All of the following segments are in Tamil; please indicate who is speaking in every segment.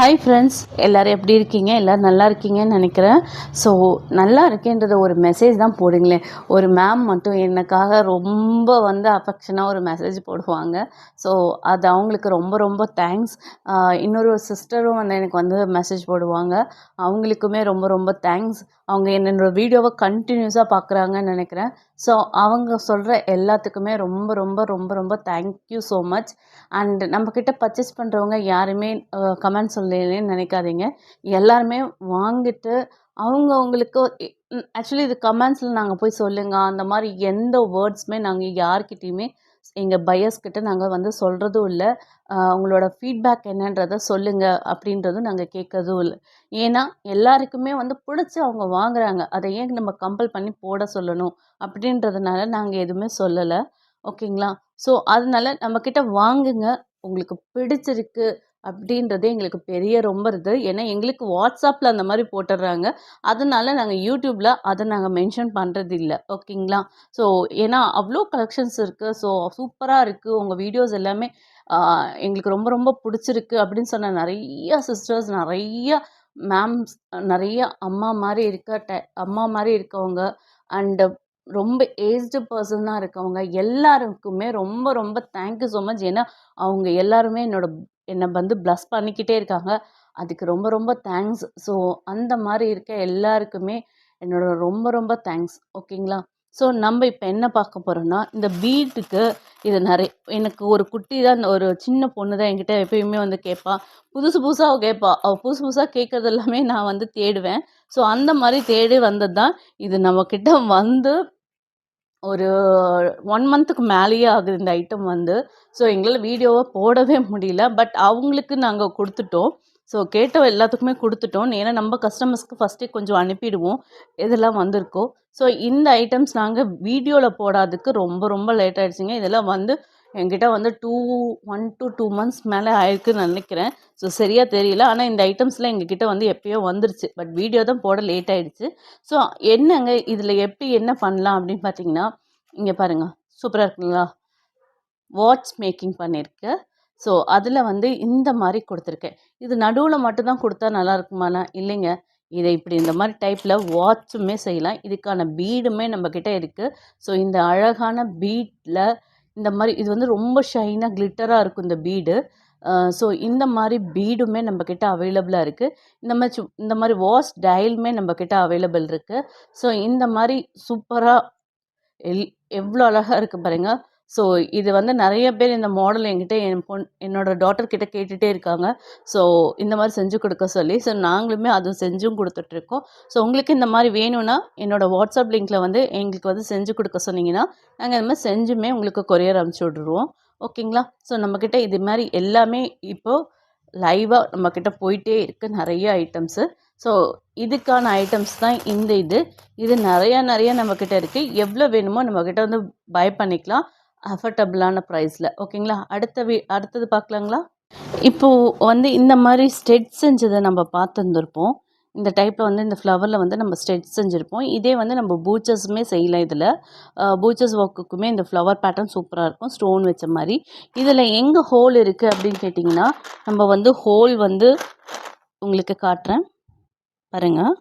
Speaker 1: ஹாய் ஃப்ரெண்ட்ஸ், எல்லோரும் எப்படி இருக்கீங்க? எல்லோரும் நல்லா இருக்கீங்கன்னு நினைக்கிறேன். ஸோ நல்லா இருக்கேன்றத ஒரு மெசேஜ் தான் போடுங்களேன். ஒரு மேம் மட்டும் எனக்காக ரொம்ப அஃபெக்ஷனாக ஒரு மெசேஜ் போடுவாங்க. ஸோ அது அவங்களுக்கு ரொம்ப ரொம்ப தேங்க்ஸ். இன்னொரு சிஸ்டரும் எனக்கு மெசேஜ் போடுவாங்க. அவங்களுக்குமே ரொம்ப ரொம்ப தேங்க்ஸ். அவங்க என்னோட வீடியோவை கண்டினியூஸாக பார்க்குறாங்கன்னு நினைக்கிறேன். ஸோ அவங்க சொல்கிற எல்லாத்துக்குமே ரொம்ப ரொம்ப ரொம்ப ரொம்ப தேங்க்யூ ஸோ மச். அண்ட் நம்மக்கிட்ட பர்ச்சேஸ் பண்ணுறவங்க யாருமே கமெண்ட் சொல்லலேன்னு நினைக்காதீங்க. எல்லாருமே வாங்கிட்டு அவங்களுக்கு ஆக்சுவலி இது கமெண்ட்ஸில் நாங்கள் போய் சொல்லுங்கள் அந்த மாதிரி எந்த வேர்ட்ஸுமே நாங்கள் யார்கிட்டையுமே எங்கள் பையர்ஸ்கிட்ட நாங்கள் சொல்கிறதும் இல்லை. உங்களோட ஃபீட்பேக் என்னன்றதை சொல்லுங்கள் அப்படின்றதும் நாங்கள் கேட்கறதும் இல்லை. ஏன்னா எல்லாருக்குமே பிடிச்சி அவங்க வாங்குறாங்க. அதை ஏன் நம்ம கம்பல் பண்ணி போட சொல்லணும் அப்படின்றதுனால நாங்கள் எதுவுமே சொல்லலை. ஓகேங்களா? ஸோ அதனால நம்மக்கிட்ட வாங்குங்க. உங்களுக்கு பிடிச்சிருக்கு அப்படின்றதே எங்களுக்கு பெரிய ரொம்ப இது. ஏன்னா எங்களுக்கு வாட்ஸ்அப்பில் அந்த மாதிரி போட்டுடுறாங்க. அதனால நாங்கள் யூடியூப்பில் அதை நாங்கள் மென்ஷன் பண்ணுறது இல்லை. ஓகேங்களா? ஸோ ஏன்னா அவ்வளோ கலெக்ஷன்ஸ் இருக்குது. ஸோ சூப்பராக இருக்குது உங்கள் வீடியோஸ் எல்லாமே எங்களுக்கு ரொம்ப ரொம்ப பிடிச்சிருக்கு அப்படின்னு சொன்ன நிறைய சிஸ்டர்ஸ், நிறைய மேம்ஸ், நிறைய அம்மா மாதிரி இருக்கவங்க அண்டு ரொம்ப ஏஜ்டு பர்சனாக இருக்கவங்க எல்லாருக்குமே ரொம்ப ரொம்ப தேங்க்யூ ஸோ மச். ஏன்னா அவங்க எல்லாருமே என்னை ப்ளஸ் பண்ணிக்கிட்டே இருக்காங்க. அதுக்கு ரொம்ப ரொம்ப தேங்க்ஸ். ஸோ அந்த மாதிரி இருக்க எல்லாருக்குமே என்னோட ரொம்ப ரொம்ப தேங்க்ஸ். ஓகேங்களா? ஸோ நம்ம இப்போ என்ன பார்க்க போகிறோன்னா, இந்த பீட்டுக்கு இது எனக்கு ஒரு குட்டி தான், ஒரு சின்ன பொண்ணு தான் என்கிட்ட எப்பயுமே கேட்பா. புதுசு புதுசாக கேட்பா. அவள் புதுசு புதுசாக கேட்குறது எல்லாமே நான் தேடுவேன். ஸோ அந்த மாதிரி தேடி வந்தது தான் இது. நம்மக்கிட்ட ஒரு 1 மந்த்துக்கு மேலேயே ஆகுது இந்த ஐட்டம் ஸோ எங்களால் வீடியோவை போடவே முடியல. பட் அவங்களுக்கு நாங்கள் கொடுத்துட்டோம். ஸோ கேட்ட எல்லாத்துக்குமே கொடுத்துட்டோம். ஏன்னா நம்ம கஸ்டமர்ஸ்க்கு ஃபஸ்ட்டே கொஞ்சம் அனுப்பிடுவோம் இதெல்லாம் வந்திருக்கோ. ஸோ இந்த ஐட்டம்ஸ் நாங்கள் வீடியோவில் போடாததுக்கு ரொம்ப ரொம்ப லேட் ஆகிடுச்சிங்க. இதெல்லாம் என்கிட்ட 1 to 2 மந்த்ஸ் மேலே ஆயிருக்குன்னு நினைக்கிறேன். ஸோ சரியாக தெரியல. ஆனால் இந்த ஐட்டம்ஸ்லாம் எங்ககிட்ட எப்பயோ வந்துருச்சு. பட் வீடியோ தான் போட லேட் ஆகிடுச்சு. ஸோ என்னங்க இதில் எப்படி என்ன பண்ணலாம் அப்படின்னு பார்த்தீங்கன்னா, இங்கே பாருங்கள், சூப்பராக இருக்குங்களா? வாட்ச் மேக்கிங் பண்ணியிருக்கேன். ஸோ அதில் இந்த மாதிரி கொடுத்துருக்கேன். இது நடுவில் மட்டும்தான் கொடுத்தா நல்லா இருக்குமானா? இல்லைங்க. இதை இப்படி இந்த மாதிரி டைப்பில் வாட்சுமே செய்யலாம். இதுக்கான பீடுமே நம்மக்கிட்ட இருக்குது. ஸோ இந்த அழகான பீட்டில் இந்த மாதிரி இது ரொம்ப ஷைனாக கிளிட்டராக இருக்கும் இந்த பீடு. ஸோ இந்த மாதிரி பீடுமே நம்மக்கிட்ட அவைலபிளாக இருக்குது. இந்த மாதிரி வாட்ச் டயலுமே நம்மக்கிட்ட அவைலபிள் இருக்குது. ஸோ இந்த மாதிரி சூப்பராக எவ்வளோ அழகாக இருக்குது பாருங்கள். ஸோ இது நிறைய பேர் இந்த மாடல் என்கிட்ட என்னோட டாட்டர் கிட்ட கேட்டுகிட்டே இருக்காங்க. ஸோ இந்த மாதிரி செஞ்சு கொடுக்க சொல்லி. ஸோ நாங்களுமே அதுவும் செஞ்சும் கொடுத்துட்ருக்கோம். ஸோ உங்களுக்கு இந்த மாதிரி வேணும்னா என்னோடய வாட்ஸ்அப் லிங்க்கில் எங்களுக்கு செஞ்சு கொடுக்க சொன்னீங்கன்னா நாங்கள் இந்த மாதிரி செஞ்சுமே உங்களுக்கு கொரியர் அனுப்பிச்சி விட்ருவோம். ஓகேங்களா? ஸோ நம்மக்கிட்ட இது மாதிரி எல்லாமே இப்போது லைவாக நம்மக்கிட்ட போயிட்டே இருக்குது நிறைய ஐட்டம்ஸு. ஸோ இதுக்கான ஐட்டம்ஸ் தான் இது நிறையா நம்மக்கிட்ட இருக்குது. எவ்வளோ வேணுமோ நம்மக்கிட்ட பை பண்ணிக்கலாம் அஃபர்டபுளான ப்ரைஸில். ஓகேங்களா? அடுத்தது பார்க்கலாங்களா? இப்போது இந்த மாதிரி ஸ்டெட் செஞ்சதை நம்ம பார்த்துருந்துருப்போம். இந்த டைப்பில் இந்த ஃப்ளவரில் நம்ம ஸ்டெட் செஞ்சுருப்போம். இதே நம்ம பூச்சஸுமே செய்யலாம். இதில் பூச்சஸ் ஒர்க்குக்குமே இந்த ஃப்ளவர் பேட்டர்ன் சூப்பராக இருக்கும், ஸ்டோன் வச்ச மாதிரி. இதில் எங்கே ஹோல் இருக்குது அப்படின்னு கேட்டிங்கன்னா, நம்ம ஹோல் உங்களுக்கு காட்டுறேன் பாருங்கள்.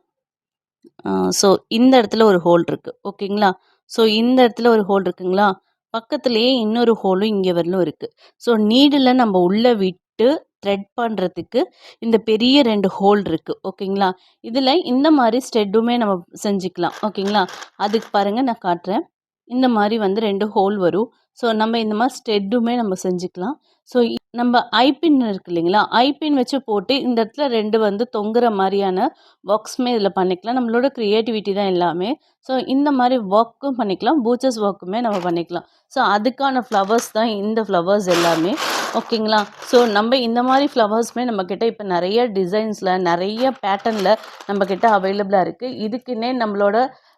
Speaker 1: ஸோ இந்த இடத்துல ஒரு ஹோல் இருக்குது. ஓகேங்களா? ஸோ இந்த இடத்துல ஒரு ஹோல் இருக்குங்களா? பக்கத்துலேயே இன்னொரு ஹோலும் இங்கே வரலும் இருக்குது. ஸோ நீடில் நம்ம உள்ளே விட்டு த்ரெட் பண்ணுறதுக்கு இந்த பெரிய 2 ஹோல் இருக்குது. ஓகேங்களா? இதில் இந்த மாதிரி ஸ்டெட்டுமே நம்ம செஞ்சுக்கலாம். ஓகேங்களா? அதுக்கு பாருங்கள், நான் காட்டுறேன். இந்த மாதிரி 2 ஹோல் வரும். ஸோ நம்ம இந்த மாதிரி ஸ்டெட்டுமே நம்ம செஞ்சுக்கலாம். ஸோ நம்ம ஐபின் இருக்குது இல்லைங்களா? ஐபின் வச்சு போட்டு இந்த இடத்துல 2 தொங்குற மாதிரியான ஒர்க்ஸுமே இதில் பண்ணிக்கலாம். நம்மளோட க்ரியேட்டிவிட்டி தான் எல்லாமே. ஸோ இந்த மாதிரி ஒர்க்கும் பண்ணிக்கலாம், பூச்சஸ் ஒர்க்குமே நம்ம பண்ணிக்கலாம். ஸோ அதுக்கான ஃப்ளவர்ஸ் தான் இந்த ஃப்ளவர்ஸ் எல்லாமே. ஓகேங்களா? ஸோ நம்ம இந்த மாதிரி ஃப்ளவர்ஸுமே நம்மக்கிட்ட இப்போ நிறைய டிசைன்ஸில் நிறைய பேட்டர்னில் நம்மக்கிட்ட அவைலபிளாக இருக்குது. இதுக்குன்னே நம்மளோட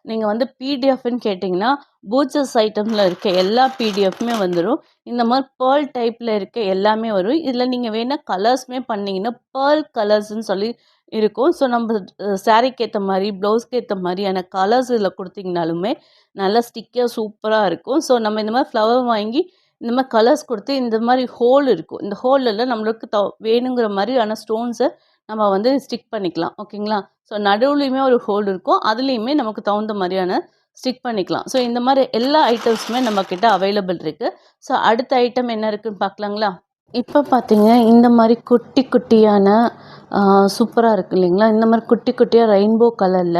Speaker 1: நீங்கள் பிடிஎஃப்னு கேட்டிங்கன்னா பூச்சஸ் ஐட்டமில் இருக்க எல்லா பிடிஎஃப்மே வந்துடும். இந்த மாதிரி பேர்ல் டைப்பில் இருக்க எல்லாமே வரும். இதில் நீங்கள் வேணால் கலர்ஸுமே பண்ணிங்கன்னா பேர்ல் கலர்ஸ்ன்னு சொல்லி இருக்கும். ஸோ நம்ம சாரீக்கு ஏற்ற மாதிரி, ப்ளவுஸ்க்கு ஏற்ற மாதிரியான கலர்ஸ் இதில் கொடுத்திங்கனாலுமே நல்லா ஸ்டிக்காக சூப்பராக இருக்கும். ஸோ நம்ம இந்த மாதிரி ஃப்ளவர் வாங்கி இந்த மாதிரி கலர்ஸ் கொடுத்து இந்த மாதிரி ஹோல் இருக்கும். இந்த ஹோலில் நம்மளுக்கு வேணுங்கிற மாதிரியான ஸ்டோன்ஸை நம்ம வந்து ஸ்டிக் பண்ணிக்கலாம். ஓகேங்களா? ஸோ நடுவுலயுமே ஒரு ஹோல் இருக்கும். அதுலயுமே நமக்கு தகுந்த மாரியான ஸ்டிக் பண்ணிக்கலாம். ஸோ இந்த மாரி எல்லா ஐட்டம்ஸுமே நம்மகிட்ட அவைலபிள் இருக்கு. ஸோ அடுத்த ஐட்டம் என்ன இருக்குன்னு பார்க்கலாங்களா? இப்ப பார்த்தீங்க, இந்த மாரி குட்டி குட்டியான சூப்பரா இருக்கு இல்லைங்களா? இந்த மாரி குட்டி குட்டியா ரெயின்போ கலர்ல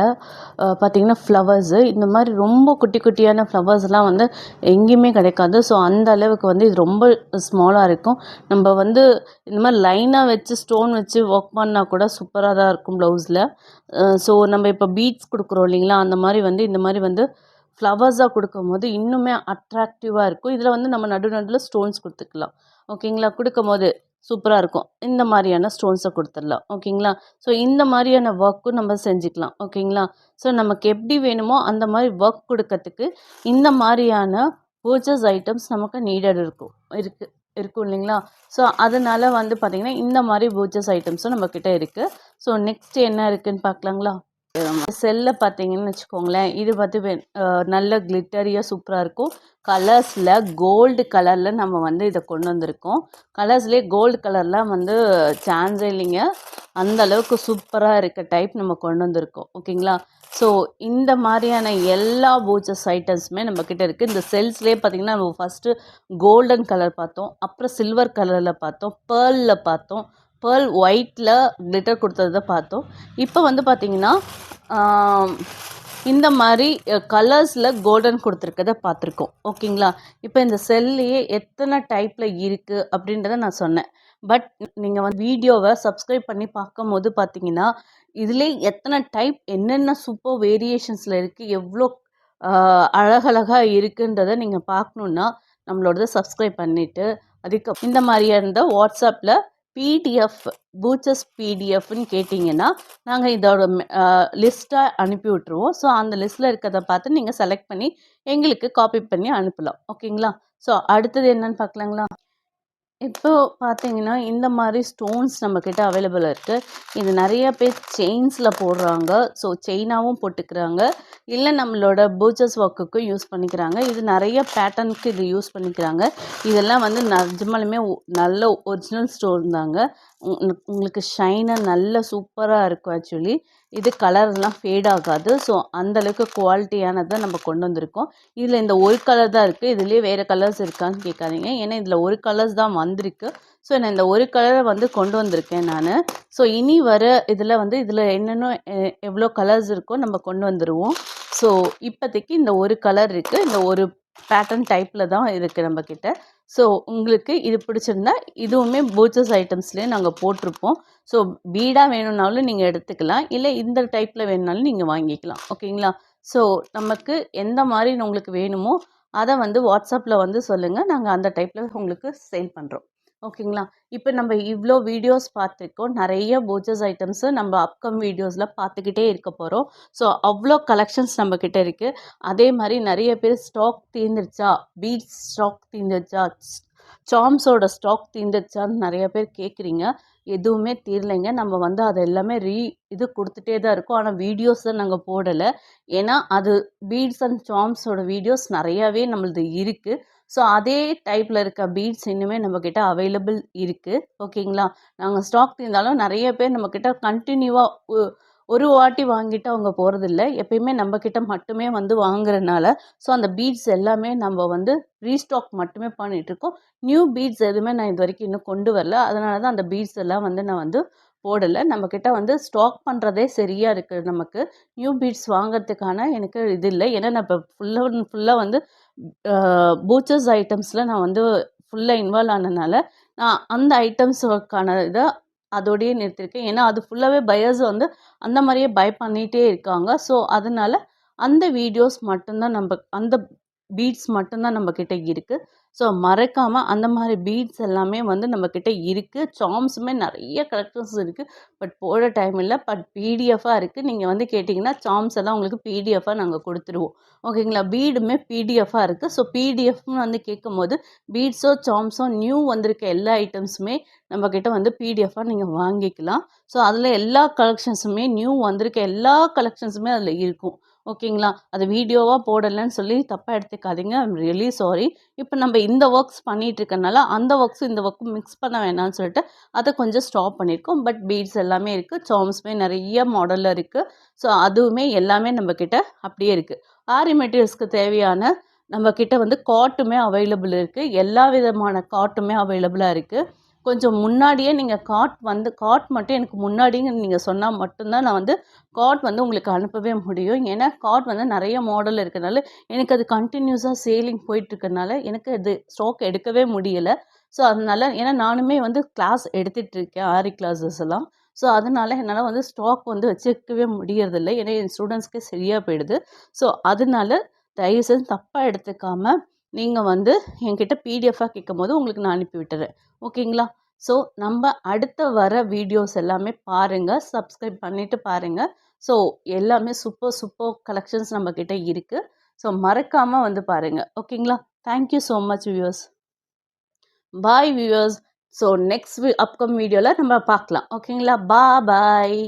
Speaker 1: பார்த்தீங்கன்னா, ஃப்ளவர்ஸு இந்த மாரி ரொம்ப குட்டி குட்டியான ஃப்ளவர்ஸ்லாம் வந்து எங்கேயுமே கிடைக்காது. ஸோ அந்த அளவுக்கு வந்து இது ரொம்ப ஸ்மாலா இருக்கும். நம்ப வந்து இந்த மாரி லைனா வச்சு, ஸ்டோன் வச்சு ஒர்க் பண்ணா கூட சூப்பரா தான் இருக்கும் ப்ளவுஸ்ல. ஸோ நம்ம இப்போ பீட்ஸ் குடுக்குறோம் இல்லைங்களா? அந்த மாரி வந்து இந்த மாரி வந்து ஃப்ளவர்ஸா குடுக்கும்போது இன்னுமே அட்ராக்டிவா இருக்கும். இதில வந்து நம்ம நடுவுல ஸ்டோன்ஸ் குடுத்துக்கலாம். ஓகேங்களா? குடுக்கும்போது சூப்பரா இருக்கும். இந்த மாரியான ஸ்டோன்ஸ குடுத்துடலாம். ஓகேங்களா? ஸோ இந்த மாரியான ஒர்க்கும் நம்ம செஞ்சுக்கலாம். ஓகேங்களா? ஸோ நமக்கு எப்படி வேணுமோ அந்த மாரி ஒர்க் குடுக்கறதுக்கு இந்த மாரியான பர்ச்சேஸ் ஐட்டம்ஸ் நமக்கு நீடட் இருக்கும். இருக்கு இருக்கும் இல்லைங்களா? ஸோ அதனால வந்து பார்த்தீங்கன்னா, இந்த மாரி பர்ச்சேஸ் ஐட்டம்ஸும் நம்மகிட்ட இருக்கு. ஸோ நெக்ஸ்ட் என்ன இருக்குன்னு பார்க்கலாங்களா? செல்ல பார்த்தீங்கன்னு வச்சுக்கோங்களேன், இது வந்து நல்ல கிளிட்டரியா சூப்பரா இருக்கும். கலர்ஸ்ல கோல்டு கலர்ல நம்ம வந்து இத கொண்டு வந்திருக்கோம். கலர்ஸ்லயே கோல்டு கலர்லாம் வந்து சான்ஸே இல்லைங்க. அந்த அளவுக்கு சூப்பரா இருக்க டைப் நம்ம கொண்டு வந்திருக்கோம். ஓகேங்களா? ஸோ இந்த மாரியான எல்லா பூச்சஸ் ஐட்டம்ஸுமே நம்மகிட்ட இருக்கு. இந்த செல்ஸ்லயே பார்த்தீங்கன்னா, நம்ம ஃபர்ஸ்ட்டு கோல்டன் கலர் பார்த்தோம். அப்புறம் சில்வர் கலர்ல பார்த்தோம். பேர்ல்ல பார்த்தோம். பேர்ல் ஒயிட்ல கிளிட்டர் குடுத்தத பார்த்தோம். இப்ப வந்து பார்த்தீங்கன்னா, ஆம், இந்த மாரி கலர்ஸ்ல கோல்டன் குடுத்துருக்கத பார்த்துருக்கோம். ஓகேங்களா? இப்ப இந்த செல்லையே எத்தன டைப்ல இருக்கு அப்படின்றத நான் சொன்னேன். பட் நீங்க வந்து வீடியோவ சப்ஸ்கிரைப் பண்ணி பார்க்கும்போது பார்த்தீங்கன்னா, இதிலே எத்தன டைப் என்னென்ன சூப்பர் வேரியேஷன்ஸ்ல இருக்கு, எவ்ளோ அ அழகழகா இருக்குன்றத நீங்க பார்க்கணும்னா, நம்மளோடத சப்ஸ்கிரைப் பண்ணிட்டு, இந்த மாரியா இருந்தா வாட்ஸ்அப்ல பிடிஎஃப் பூச்சஸ் பிடிஎஃப்ன்னு கேட்டிங்கன்னா, நாங்க இதோட லிஸ்ட்டா அனுப்பி விட்டுருவோம். ஸோ அந்த லிஸ்ட்ல இருக்கிறத பார்த்து நீங்க செலக்ட் பண்ணி எங்களுக்கு காப்பி பண்ணி அனுப்பலாம். ஓகேங்களா? ஸோ அடுத்தது என்னன்னு பார்க்கலாங்களா? இப்போ பார்த்தீங்கன்னா, இந்த மாரி ஸ்டோன்ஸ் நம்மக்கிட்ட அவைலபிளா இருக்கு. இது நெறைய பேர் செயின்ஸ்ல போடுறாங்க. ஸோ செயினாவும் போட்டுக்கிறாங்க. இல்ல நம்மளோட பர்ச்சேஸ் ஒர்க்குக்கும் யூஸ் பண்ணிக்கிறாங்க. இது நெறைய பேட்டர்னுக்கு இது யூஸ் பண்ணிக்கிறாங்க. இதெல்லாம் வந்து நிஜமாலுமே நல்ல ஒரிஜினல் ஸ்டோன் தாங்க. உங்களுக்கு ஷைனா நல்ல சூப்பரா இருக்கும் ஆக்சுவலி. இது கலர்லாம் ஃபேட் ஆகாது. ஸோ அந்த அளவுக்கு குவாலிட்டியானத நம்ம கொண்டு வந்திருக்கோம். இதில இந்த ஒரு கலர் தான் இருக்கு. இதுலயே வேற கலர்ஸ் இருக்கான்னு கேட்காதீங்க. ஏன்னா இதில ஒரு கலர்ஸ் தான் வந்திருக்கு. ஸோ நான் இந்த ஒரு கலர வந்து கொண்டு வந்திருக்கேன் நானு. ஸோ இனி வர இதில வந்து இதில என்னென்ன எவ்வளோ கலர்ஸ் இருக்கோ நம்ம கொண்டு வந்துருவோம். ஸோ இப்போதைக்கு இந்த ஒரு கலர் இருக்கு. இந்த ஒரு பேட்டர்ன் டைப்ல தான் இருக்கு நம்மகிட்ட. ஸோ உங்களுக்கு இது பிடிச்சிருந்தா இதுவுமே பூச்சஸ் ஐட்டம்ஸ்லயே நாங்க போட்டிருப்போம். ஸோ பீடா வேணும்னாலும் நீங்க எடுத்துக்கலாம். இல்ல இந்த டைப்ல வேணும்னாலும் நீங்க வாங்கிக்கலாம். ஓகேங்களா? ஸோ நமக்கு எந்த மாரி உங்களுக்கு வேணுமோ, அத வந்து வாட்ஸ்அப்ல வந்து சொல்லுங்க. நாங்க அந்த டைப்ல உங்களுக்கு சேல் பண்றோம். ஓகேங்களா? இப்ப நம்ம இவ்ளோ வீடியோஸ் பார்த்துருக்கோம். நெறைய பூச்சஸ் ஐட்டம்ஸ் நம்ம வீடியோஸ்ல பார்த்துக்கிட்டே இருக்க போறோம். ஸோ அவ்ளோ கலெக்ஷன்ஸ் நம்மகிட்ட இருக்கு. அதே மாரி நெறைய பேர் ஸ்டாக் தீர்ந்துருச்சா? பீட்ஸ் ஸ்டாக் தீர்ந்துருச்சா? சார்ம்ஸோட ஸ்டாக் தீர்ந்துருச்சான்னு நெறைய பேர் கேட்குறீங்க. எதுவுமே தீரலைங்க. நம்ம வந்து அது எல்லாமே இது குடுத்துட்டே தான் இருக்கோம். ஆனா வீடியோஸ நாங்க போடல. ஏன்னா, அது பீட்ஸ் அண்ட் சார்ம்ஸோட வீடியோஸ் நெறையாவே நம்மளது இருக்கு. ஸோ அதே டைப்ல இருக்க பீட்ஸ் இன்னுமே நம்மகிட்ட அவைலபிள் இருக்கு. ஓகேங்களா? நாங்க ஸ்டாக் தீர்ந்தாலும் நெறைய பேர் நம்மகிட்ட கன்டினியூவா ஒரு வாட்டி வாங்கிட்டு அவங்க போறதில்ல. எப்பயுமே நம்ம கிட்ட மட்டுமே வந்து வாங்குறனால, ஸோ அந்த பீட்ஸ் எல்லாமே நம்ம வந்து ரீஸ்டாக் மட்டுமே பண்ணிட்டுருக்கோம். நியூ பீட்ஸ் எதுவுமே நான் இதுவரைக்கும் இன்னும் கொண்டு வரல. அதனால தான் அந்த பீட்ஸ் எல்லாம் வந்து நான் வந்து போடல. நம்மக்கிட்ட வந்து ஸ்டாக் பண்ணுறதே சரியா இருக்கு நமக்கு. நியூ பீட்ஸ் வாங்குறதுக்கான எனக்கு இது இல்ல. ஏன்னா நான் இப்போ ஃபுல்லா வந்து அ பூச்சர்ஸ் ஐட்டம்ஸ்ல நான் வந்து ஃபுல்லா இன்வால்வ் ஆனனால, நான் அந்த ஐட்டம்ஸுக்கான இத அதோடயே நிறுத்தியிருக்கேன். ஏன்னா அது ஃபுல்லாவே பையர்ஸ் வந்து அந்த மாரியே பை பண்ணிட்டே இருக்காங்க. ஸோ அதனால அந்த வீடியோஸ் மட்டும் தான் அந்த பீட்ஸ் மட்டும் தான் நம்மகிட்ட இருக்கு. ஸோ மறக்காம அந்த மாரி பீட்ஸ் எல்லாமே வந்து நம்மகிட்ட இருக்கு. சார்ம்ஸுமே நெறைய கலெக்ஷன்ஸ் இருக்கு. பட் போட டைம் இல்ல. பட் பிடிஎஃபா இருக்கு. நீங்க வந்து கேட்டீங்கன்னா, சார்ம்ஸ் எல்லாம் உங்களுக்கு பிடிஎஃபா நாங்க குடுத்துருவோம். ஓகேங்களா? பீடுமே பிடிஎஃபா இருக்கு. ஸோ பிடிஎஃப்னு வந்து கேட்கும்போது, பீட்ஸோ, சார்ம்ஸோ நியூ வந்திருக்க எல்லா ஐட்டம்ஸுமே நம்மகிட்ட வந்து பிடிஎஃபா நீங்க வாங்கிக்கலாம். ஸோ அதில எல்லா கலெக்ஷன்ஸுமே நியூ வந்திருக்க எல்லா கலெக்ஷன்ஸுமே அதில இருக்கும். ஓகேங்களா? அது வீடியோவா போடலன்னு சொல்லி தப்பா எடுத்துக்காதீங்க. ஐ அம் ரியலி சாரி. இப்ப நம்ம இந்த ஒர்க்ஸ் பண்ணிட்டு இருக்கனால, அந்த ஒர்க்ஸும் இந்த ஒர்க்கும் மிக்ஸ் பண்ண வேணாம்னு சொல்லிட்டு, அத கொஞ்சம் ஸ்டாப் பண்ணியிருக்கோம். பட் பீட்ஸ் எல்லாமே இருக்கு. சார்ம்ஸுமே நெறைய மாடல்ல இருக்கு. ஸோ, அதுவுமே எல்லாமே நம்ம கிட்ட அப்படியே இருக்கு. ஆரி மெட்டீரியல்ஸ்க்கு தேவையான நம்ம கிட்ட வந்து காட்டுமே அவைலபிள் இருக்கு. எல்லா விதமான காட்டுமே அவைலபிளா இருக்கு. கொஞ்சம் முன்னாடியே நீங்க காட் மட்டும் எனக்கு முன்னாடின்னு நீங்க சொன்னா மட்டும் தான் நான் வந்து காட் வந்து உங்களுக்கு அனுப்பவே முடியும். ஏன்னா, காட் வந்து நெறைய மாடல் இருக்கனால, எனக்கு அது கன்டினியூஸா சேலிங் போயிட்டுருக்கனால, எனக்கு அது ஸ்டாக் எடுக்கவே முடியல. ஸோ, அதனால ஏன்னா நானுமே வந்து கிளாஸ் எடுத்துட்டு இருக்கேன். ஆரி கிளாஸஸ் எல்லாம். ஸோ, அதனால என்னால வந்து ஸ்டாக் வந்து வச்சுக்கவே முடியறதில்ல. ஏன்னா, என் ஸ்டூடண்ட்ஸ்க்கே சரியா போயிடுது. ஸோ, அதனால தயவு செஞ்சு தப்பா எடுத்துக்காம, நீங்க வந்து என்கிட்ட பிடிஎஃபா கேட்கும்போது உங்களுக்கு நான் அனுப்பி விட்டுர்றேன். ஓகேங்களா? ஸோ, நம்ப அடுத்த வர வீடியோஸ் எல்லாமே பாருங்க. சப்ஸ்கிரைப் பண்ணிட்டு பாருங்க. ஸோ, எல்லாமே சூப்பர் சூப்பர் கலெக்ஷன்ஸ் நம்மகிட்ட இருக்கு. ஸோ, மறக்காம வந்து பாருங்க. ஓகேங்களா? Thank you so much viewers. Bye viewers. So, next upcoming வீடியோல நம்ம பார்க்கலாம். ஓகேங்களா? பாய்.